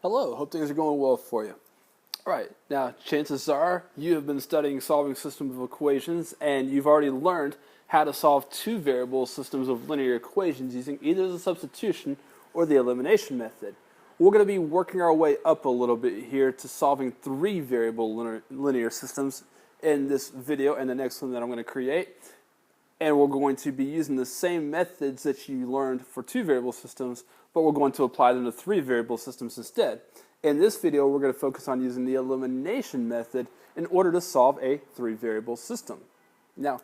Hello, hope things are going well for you. All right, now chances are you have been studying solving systems of equations and you've already learned how to solve two variable systems of linear equations using either the substitution or the elimination method. We're going to be working our way up a little bit here to solving three variable linear systems in this video and the next one that I'm going to create. And we're going to be using the same methods that you learned for two variable systems, but we're going to apply them to three variable systems instead. In this video, we're going to focus on using the elimination method in order to solve a three variable system. Now,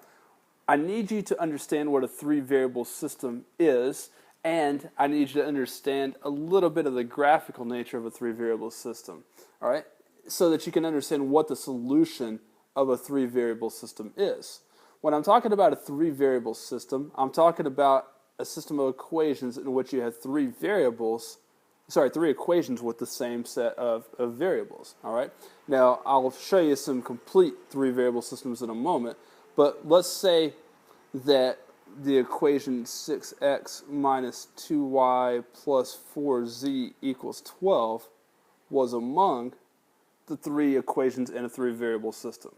I need you to understand what a three variable system is, and I need you to understand a little bit of the graphical nature of a three variable system, all right? So that you can understand what the solution of a three variable system is. When I'm talking about a three variable system, I'm talking about a system of equations in which you have three equations with the same set of variables, all right? Now, I'll show you some complete three variable systems in a moment, but let's say that the equation 6x minus 2y plus 4z equals 12 was among the three equations in a three variable system.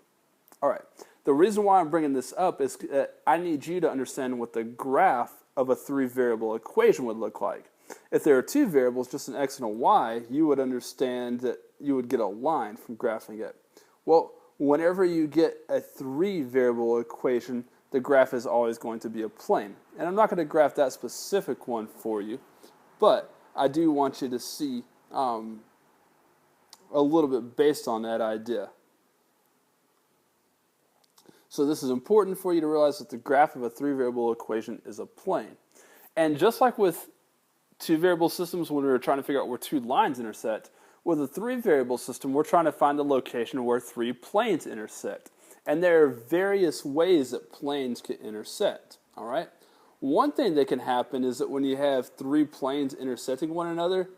All right. The reason why I'm bringing this up is that I need you to understand what the graph of a three variable equation would look like. If there are two variables, just an x and a y, you would understand that you would get a line from graphing it. Well, whenever you get a three variable equation, the graph is always going to be a plane. And I'm not going to graph that specific one for you, but I do want you to see a little bit based on that idea. So this is important for you to realize that the graph of a three variable equation is a plane. And just like with two variable systems when we were trying to figure out where two lines intersect, with a three variable system we're trying to find the location where three planes intersect. And there are various ways that planes can intersect, all right? One thing that can happen is that when you have three planes intersecting one another,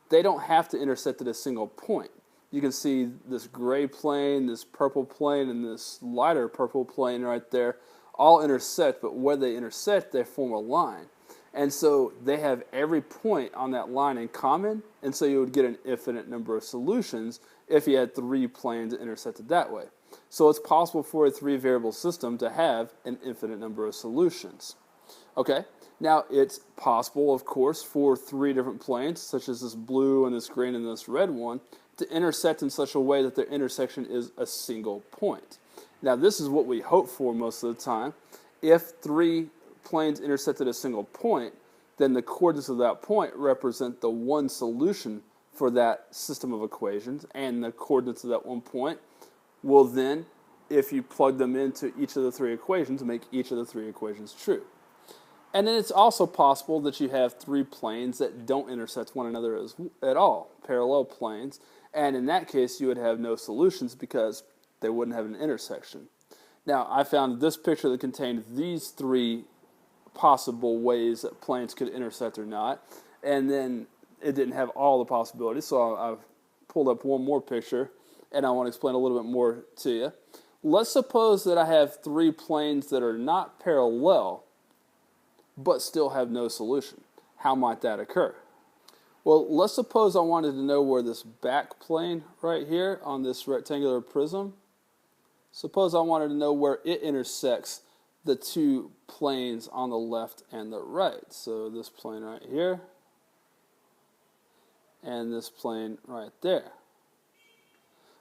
they don't have to intersect at a single point. You can see this gray plane, this purple plane, and this lighter purple plane right there all intersect, but where they intersect, they form a line. And so they have every point on that line in common, and so you would get an infinite number of solutions if you had three planes that intersected that way. So it's possible for a three variable system to have an infinite number of solutions. Okay, now it's possible, of course, for three different planes, such as this blue and this green and this red one, to intersect in such a way that their intersection is a single point. Now, this is what we hope for most of the time. If three planes intersect at a single point, then the coordinates of that point represent the one solution for that system of equations, and the coordinates of that one point will then, if you plug them into each of the three equations, make each of the three equations true. And then it's also possible that you have three planes that don't intersect one another at all, parallel planes, and in that case you would have no solutions because they wouldn't have an intersection. Now, I found this picture that contained these three possible ways that planes could intersect or not, and then it didn't have all the possibilities, so I've pulled up one more picture, and I want to explain a little bit more to you. Let's suppose that I have three planes that are not parallel, but still have no solution. How might that occur? Well, let's suppose I wanted to know where this back plane right here on this rectangular prism, suppose I wanted to know where it intersects the two planes on the left and the right. So this plane right here and this plane right there.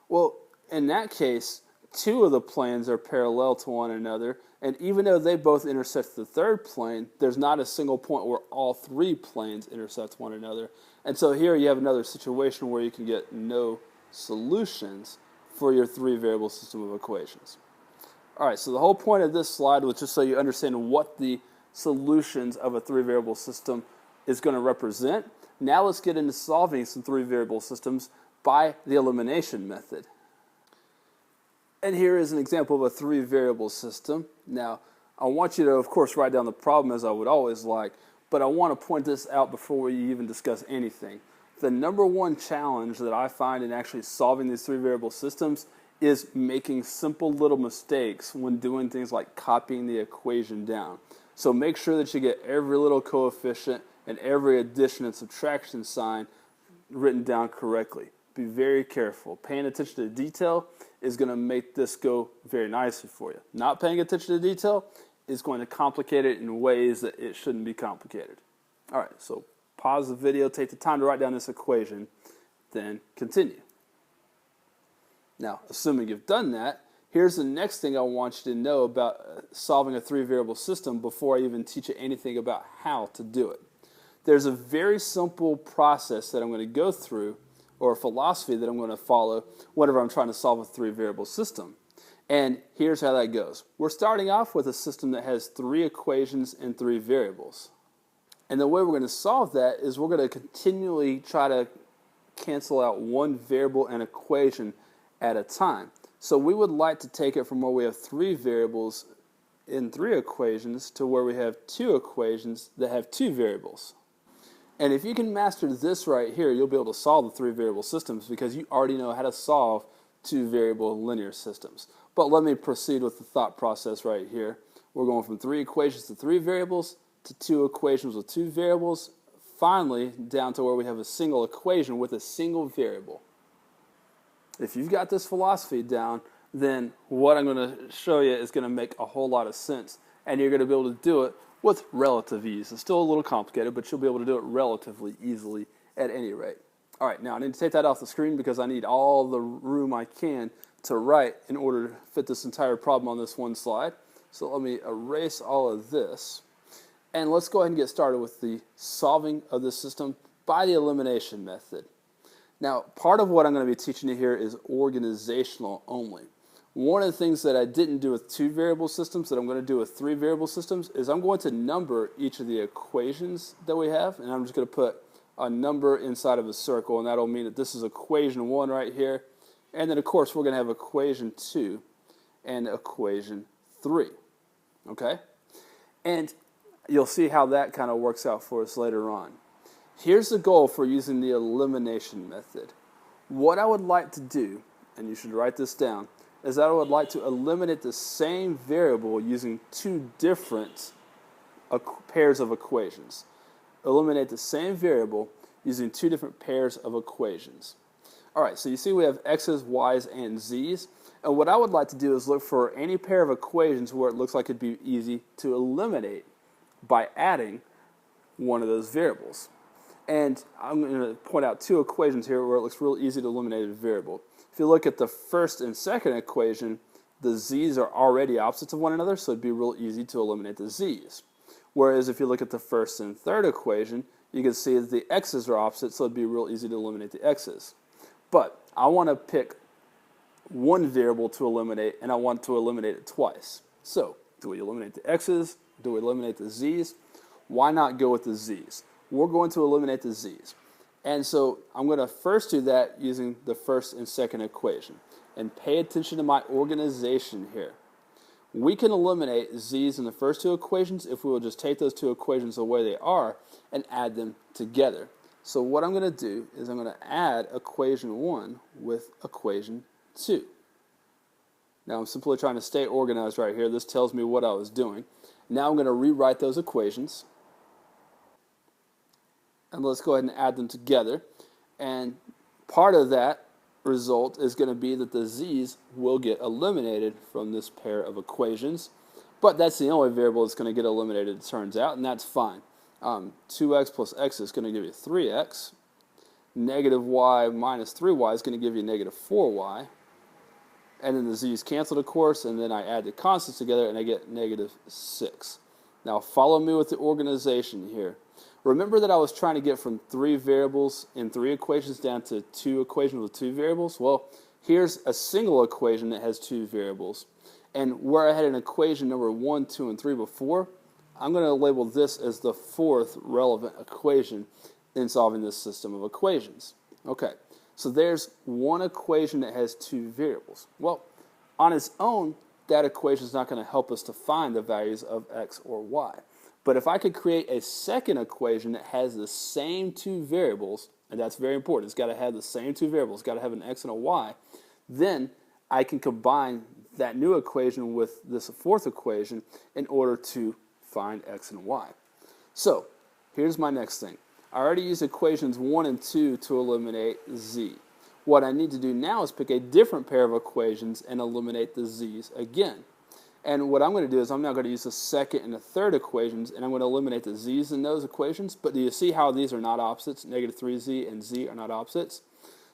Well, in that case, two of the planes are parallel to one another, and even though they both intersect the third plane, there's not a single point where all three planes intersect one another. And so here you have another situation where you can get no solutions for your three variable system of equations. All right, so the whole point of this slide was just so you understand what the solutions of a three variable system is going to represent. Now let's get into solving some three variable systems by the elimination method. And here is an example of a three variable system. Now, I want you to, of course, write down the problem as I would always like, but I want to point this out before we even discuss anything. The number one challenge that I find in actually solving these three variable systems is making simple little mistakes when doing things like copying the equation down. So make sure that you get every little coefficient and every addition and subtraction sign written down correctly. Be very careful. Paying attention to detail is going to make this go very nicely for you. Not paying attention to detail is going to complicate it in ways that it shouldn't be complicated. All right, so pause the video, take the time to write down this equation, then continue. Now, assuming you've done that, here's the next thing I want you to know about solving a three-variable system before I even teach you anything about how to do it. There's a very simple process that I'm going to go through, or a philosophy that I'm going to follow whenever I'm trying to solve a three-variable system. And here's how that goes. We're starting off with a system that has three equations and three variables. And the way we're going to solve that is we're going to continually try to cancel out one variable and equation at a time. So we would like to take it from where we have three variables in three equations to where we have two equations that have two variables. And if you can master this right here, you'll be able to solve the three variable systems because you already know how to solve two variable linear systems. But let me proceed with the thought process right here. We're going from three equations to three variables to two equations with two variables, finally down to where we have a single equation with a single variable. If you've got this philosophy down, then what I'm going to show you is going to make a whole lot of sense, and you're going to be able to do it with relative ease. It's still a little complicated, but you'll be able to do it relatively easily at any rate. All right, now I need to take that off the screen because I need all the room I can to write in order to fit this entire problem on this one slide. So let me erase all of this. And let's go ahead and get started with the solving of this system by the elimination method. Now, part of what I'm going to be teaching you here is organizational only. One of the things that I didn't do with two variable systems that I'm going to do with three variable systems is I'm going to number each of the equations that we have, and I'm just going to put a number inside of a circle, and that'll mean that this is equation 1 right here, and then of course we're going to have equation 2 and equation 3, okay? And you'll see how that kind of works out for us later on. Here's the goal for using the elimination method. What I would like to do, and you should write this down, is that I would like to eliminate the same variable using two different pairs of equations. Eliminate the same variable using two different pairs of equations. All right, so you see we have x's, y's, and z's. And what I would like to do is look for any pair of equations where it looks like it'd be easy to eliminate by adding one of those variables. And I'm going to point out two equations here where it looks real easy to eliminate a variable. If you look at the first and second equation, the z's are already opposites of one another, so it'd be real easy to eliminate the z's. Whereas if you look at the first and third equation, you can see that the x's are opposite, so it'd be real easy to eliminate the x's. But I want to pick one variable to eliminate, and I want to eliminate it twice. So, do we eliminate the x's? Do we eliminate the z's? Why not go with the z's? We're going to eliminate the z's. And so I'm going to first do that using the first and second equation. And pay attention to my organization here. We can eliminate z's in the first two equations if we will just take those two equations the way they are and add them together. So what I'm going to do is I'm going to add equation 1 with equation 2. Now I'm simply trying to stay organized right here. This tells me what I was doing. Now I'm going to rewrite those equations. And let's go ahead and add them together. And part of that result is going to be that the z's will get eliminated from this pair of equations. But that's the only variable that's going to get eliminated, it turns out, and that's fine. 2x plus x is going to give you 3x. Negative y minus 3y is going to give you negative 4y. And then the z's canceled, of course, and then I add the constants together and I get negative 6. Now follow me with the organization here. Remember that I was trying to get from three variables in three equations down to two equations with two variables? Well, here's a single equation that has two variables. And where I had an equation number 1, 2, and 3 before, I'm going to label this as the fourth relevant equation in solving this system of equations. Okay, so there's one equation that has two variables. Well, on its own, that equation is not going to help us to find the values of x or y. But if I could create a second equation that has the same two variables, and that's very important, it's got to have the same two variables, it's got to have an x and a y, then I can combine that new equation with this fourth equation in order to find x and y. So here's my next thing. I already used equations 1 and 2 to eliminate z. What I need to do now is pick a different pair of equations and eliminate the z's again. And what I'm going to do is I'm now going to use the second and the third equations, and I'm going to eliminate the z's in those equations. But do you see how these are not opposites? Negative 3z and z are not opposites.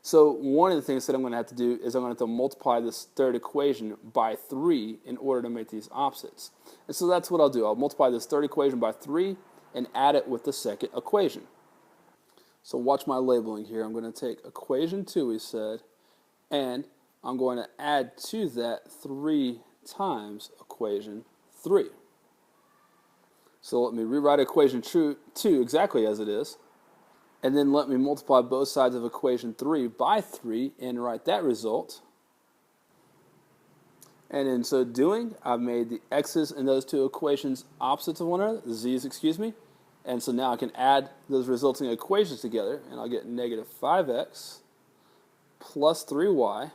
So one of the things that I'm going to have to do is I'm going to have to multiply this third equation by 3 in order to make these opposites. And so that's what I'll do. I'll multiply this third equation by 3 and add it with the second equation. So watch my labeling here. I'm going to take equation 2, we said, and I'm going to add to that 3 times equation 3. So let me rewrite equation 2 exactly as it is, and then let me multiply both sides of equation 3 by 3 and write that result. And in so doing, I've made the x's in those two equations opposites of one another, the z's, excuse me. And so now I can add those resulting equations together, and I'll get negative 5x plus 3y,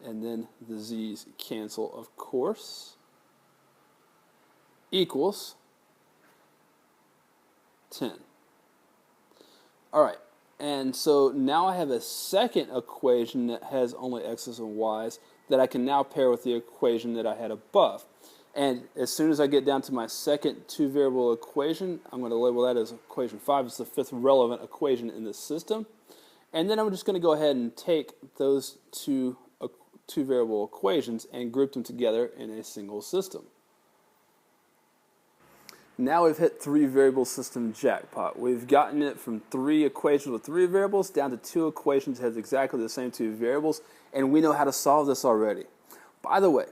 and then the z's cancel, of course, equals 10. All right, and so now I have a second equation that has only x's and y's that I can now pair with the equation that I had above. And as soon as I get down to my second two-variable equation, I'm going to label that as equation 5. It's the fifth relevant equation in this system. And then I'm just going to go ahead and take those two-variable equations and group them together in a single system. Now we've hit three-variable system jackpot. We've gotten it from 3 equations with 3 variables down to 2 equations that has exactly the same 2 variables, and we know how to solve this already. By the way,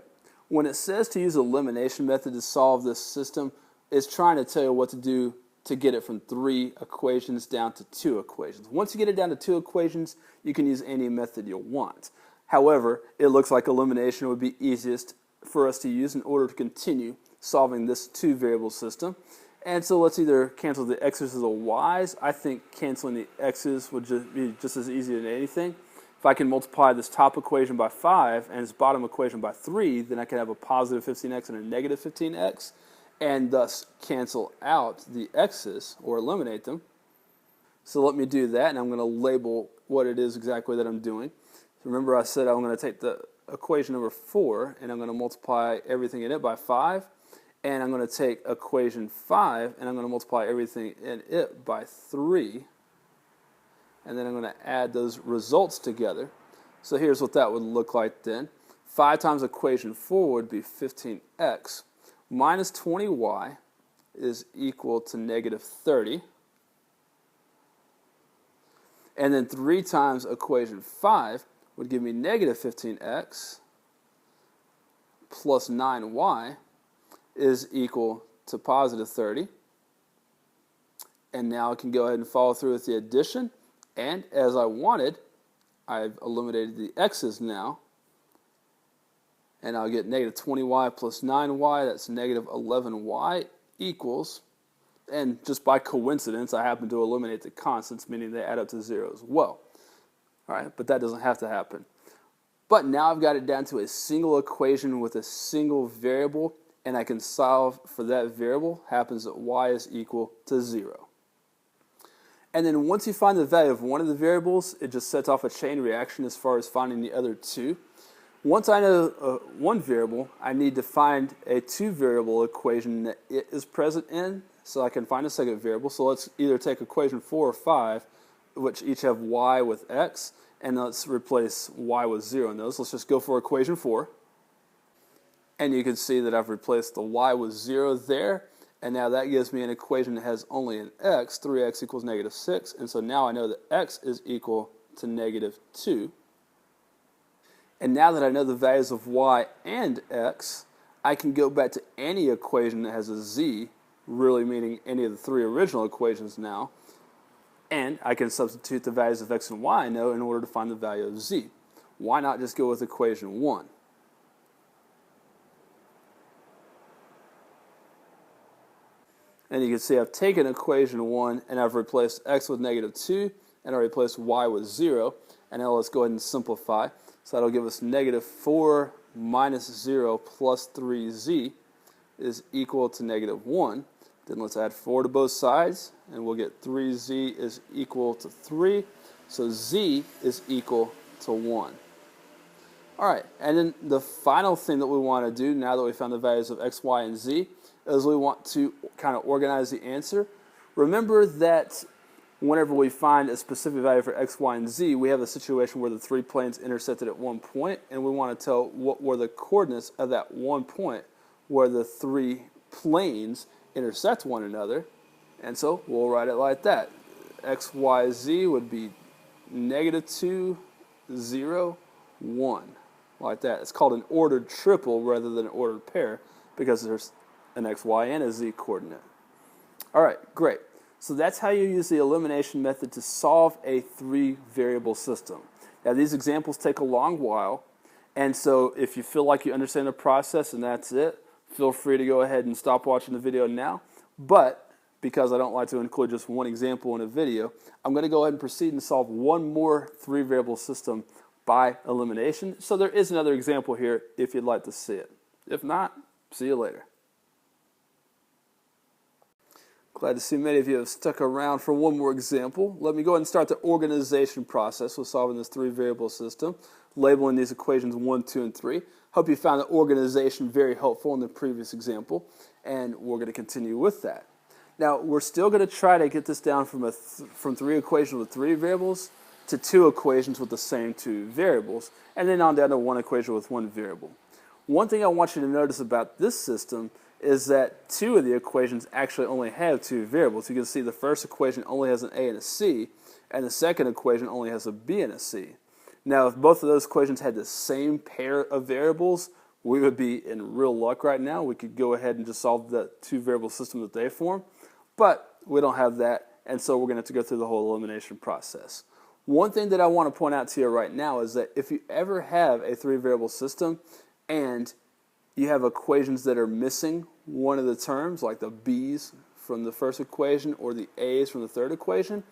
when it says to use the elimination method to solve this system, it's trying to tell you what to do to get it from 3 equations down to 2 equations. Once you get it down to 2 equations, you can use any method you want. However, it looks like elimination would be easiest for us to use in order to continue solving this 2-variable system. And so let's either cancel the x's or the y's. I think canceling the x's would just be just as easy as anything. If I can multiply this top equation by 5 and this bottom equation by 3, then I can have a positive 15x and a negative 15x, and thus cancel out the x's or eliminate them. So let me do that, and I'm going to label what it is exactly that I'm doing. So remember I said I'm going to take the equation number 4, and I'm going to multiply everything in it by 5, and I'm going to take equation 5, and I'm going to multiply everything in it by 3. And then I'm going to add those results together. So here's what that would look like then. 5 times equation 4 would be 15x minus 20y is equal to negative 30. And then 3 times equation 5 would give me negative 15x plus 9y is equal to positive 30. And now I can go ahead and follow through with the addition. And as I wanted, I've eliminated the x's now. And I'll get negative 20y plus 9y, that's negative 11y equals, and just by coincidence, I happen to eliminate the constants, meaning they add up to 0 as well. All right, but that doesn't have to happen. But now I've got it down to a single equation with a single variable, and I can solve for that variable. Happens that y is equal to 0. And then once you find the value of one of the variables, it just sets off a chain reaction as far as finding the other 2. Once I know one variable, I need to find a 2-variable equation that it is present in so I can find a second variable. So let's either take equation 4 or 5, which each have y with x, and let's replace y with 0 in those. Let's just go for equation 4. And you can see that I've replaced the y with 0 there. And now that gives me an equation that has only an x, 3x equals negative 6. And so now I know that x is equal to negative 2. And now that I know the values of y and x, I can go back to any equation that has a z, really meaning any of the 3 original equations now, and I can substitute the values of x and y I know in order to find the value of z. Why not just go with equation 1? And you can see I've taken equation 1 and I've replaced x with negative 2 and I replaced y with 0. And now let's go ahead and simplify. So that'll give us negative 4 minus 0 plus 3z is equal to negative 1. Then let's add 4 to both sides, and we'll get 3z is equal to 3. So z is equal to 1. All right, and then the final thing that we want to do now that we found the values of x, y, and z is we want to kind of organize the answer. Remember that whenever we find a specific value for x, y, and z, we have a situation where the 3 planes intersected at one point, and we want to tell what were the coordinates of that one point where the 3 planes intersect one another. And so we'll write it like that. X, y, z would be -2, 0, 1. Like that. It's called an ordered triple rather than an ordered pair because there's an x, y, and a z coordinate. All right, great. So that's how you use the elimination method to solve a 3-variable system. Now, these examples take a long while, and so if you feel like you understand the process and that's it, feel free to go ahead and stop watching the video now. But because I don't like to include just one example in a video, I'm going to go ahead and proceed and solve one more 3-variable system by elimination. So there is another example here if you'd like to see it. If not, see you later. Glad to see many of you have stuck around for one more example. Let me go ahead and start the organization process with solving this 3-variable system, labeling these equations 1, 2, and 3. Hope you found the organization very helpful in the previous example, and we're going to continue with that. Now, we're still going to try to get this down from 3 equations with 3 variables to 2 equations with the same 2 variables, and then on down to 1 equation with 1 variable. One thing I want you to notice about this system is that 2 of the equations actually only have 2 variables. You can see the first equation only has an a and a c, and the second equation only has a b and a c. Now, if both of those equations had the same pair of variables, we would be in real luck right now. We could go ahead and just solve the 2-variable system that they form, but we don't have that, and so we're going to have to go through the whole elimination process. One thing that I want to point out to you right now is that if you ever have a 3-variable system and you have equations that are missing one of the terms, like the b's from the first equation or the a's from the third equation,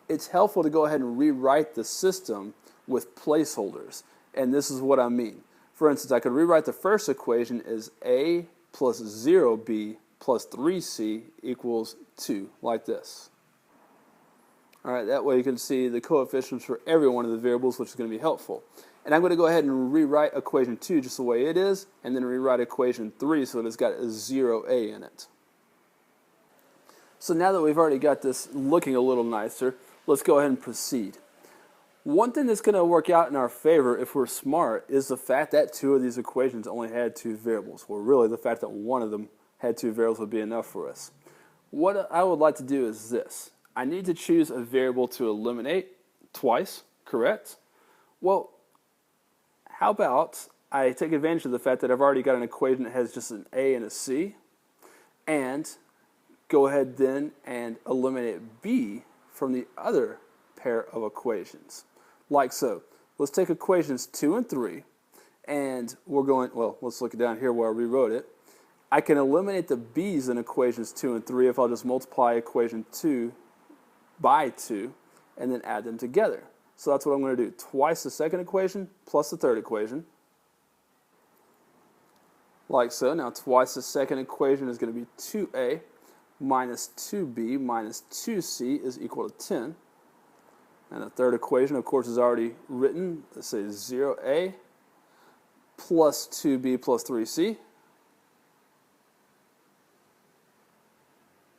it's helpful to go ahead and rewrite the system with placeholders. And this is what I mean. For instance, I could rewrite the first equation as a plus 0b plus 3c equals 2, like this. All right, that way you can see the coefficients for every one of the variables, which is going to be helpful. And I'm going to go ahead and rewrite equation 2 just the way it is, and then rewrite equation 3 so that it's got a 0a in it. So now that we've already got this looking a little nicer, let's go ahead and proceed. One thing that's going to work out in our favor if we're smart is the fact that 2 of these equations only had 2 variables. Well, really, the fact that one of them had 2 variables would be enough for us. What I would like to do is this. I need to choose a variable to eliminate twice, correct? Well, how about I take advantage of the fact that I've already got an equation that has just an a and a c, and go ahead then and eliminate b from the other pair of equations, like so. Let's take equations 2 and 3, and we're going, well, let's look down here where I rewrote it. I can eliminate the b's in equations 2 and 3 if I'll just multiply equation 2 by 2 and then add them together. So that's what I'm going to do. Twice the second equation plus the third equation. Like so. Now twice the second equation is going to be 2a minus 2b minus 2c is equal to 10. And the third equation, of course, is already written. Let's say 0a plus 2b plus 3c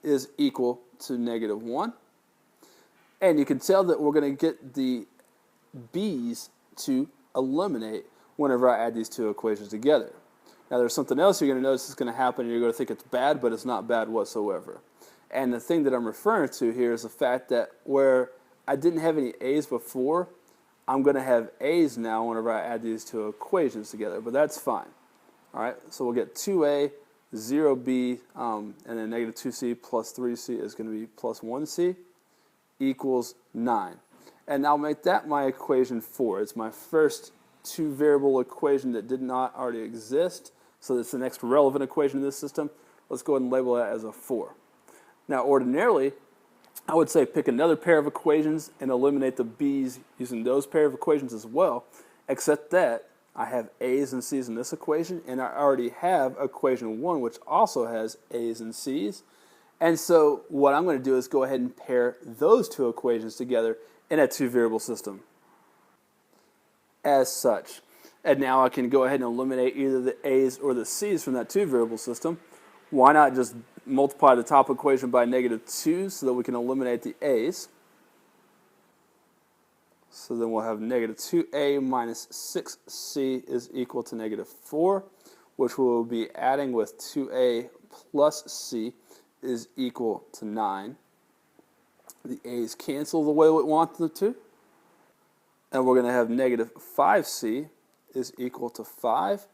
is equal to -1. And you can tell that we're going to get the b's to eliminate whenever I add these 2 equations together. Now there's something else you're going to notice is going to happen, and you're going to think it's bad, but it's not bad whatsoever. And the thing that I'm referring to here is the fact that where I didn't have any a's before, I'm going to have a's now whenever I add these 2 equations together, but that's fine. All right, so we'll get 2a, 0b, and then -2c plus 3c is going to be plus 1c equals 9. And I'll make that my equation 4. It's my first 2-variable equation that did not already exist, so that's the next relevant equation in this system. Let's go ahead and label that as a 4. Now, ordinarily, I would say pick another pair of equations and eliminate the b's using those pair of equations as well, except that I have a's and c's in this equation, and I already have equation 1, which also has a's and c's. And so what I'm going to do is go ahead and pair those two equations together in a two-variable system as such. And now I can go ahead and eliminate either the a's or the c's from that two-variable system. Why not just multiply the top equation by -2 so that we can eliminate the a's? So then we'll have -2a minus 6c is equal to -4, which we'll be adding with 2a plus c is equal to 9. The a's cancel the way we want them to. And we're going to have -5c is equal to 5.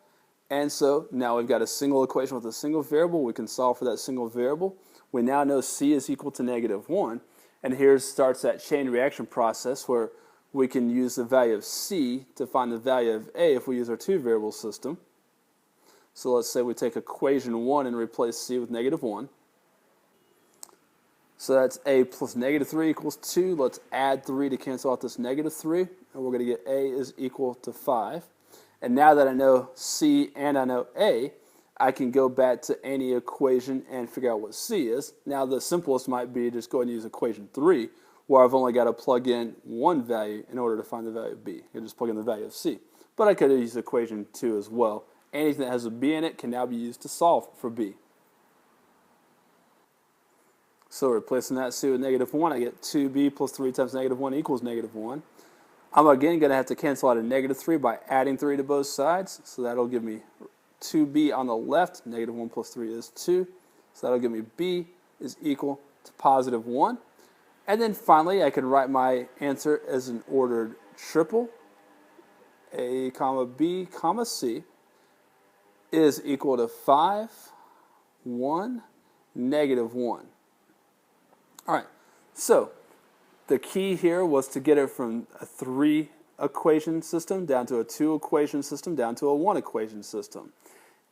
And so now we've got a single equation with a single variable. We can solve for that single variable. We now know c is equal to -1. And here starts that chain reaction process where we can use the value of c to find the value of a if we use our two-variable system. So let's say we take equation 1 and replace c with -1. So that's a plus -3 equals 2. Let's add 3 to cancel out this -3. And we're going to get a is equal to 5. And now that I know c and I know a, I can go back to any equation and figure out what c is. Now the simplest might be just go ahead and use equation 3, where I've only got to plug in one value in order to find the value of b. I just plug in the value of c. But I could use equation 2 as well. Anything that has a b in it can now be used to solve for b. So replacing that c with -1, I get 2b plus 3 times -1 equals -1. I'm again going to have to cancel out a -3 by adding 3 to both sides. So that'll give me 2b on the left. -1 plus 3 is 2. So that'll give me b is equal to +1. And then finally, I can write my answer as an ordered triple. A comma b comma c is equal to 5, 1, -1. All right, so the key here was to get it from a 3-equation system down to a 2-equation system down to a 1-equation system.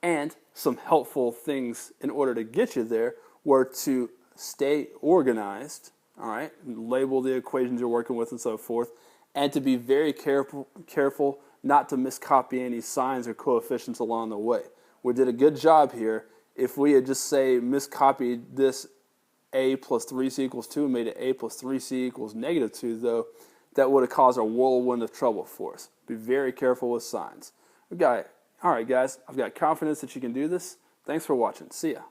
And some helpful things in order to get you there were to stay organized, all right, label the equations you're working with and so forth, and to be very careful not to miscopy any signs or coefficients along the way. We did a good job here. If we had just, say, miscopied this a plus 3c equals 2 and made it a plus 3c equals -2, though, that would have caused a whirlwind of trouble for us. Be very careful with signs. All right, guys, I've got confidence that you can do this. Thanks for watching. See ya.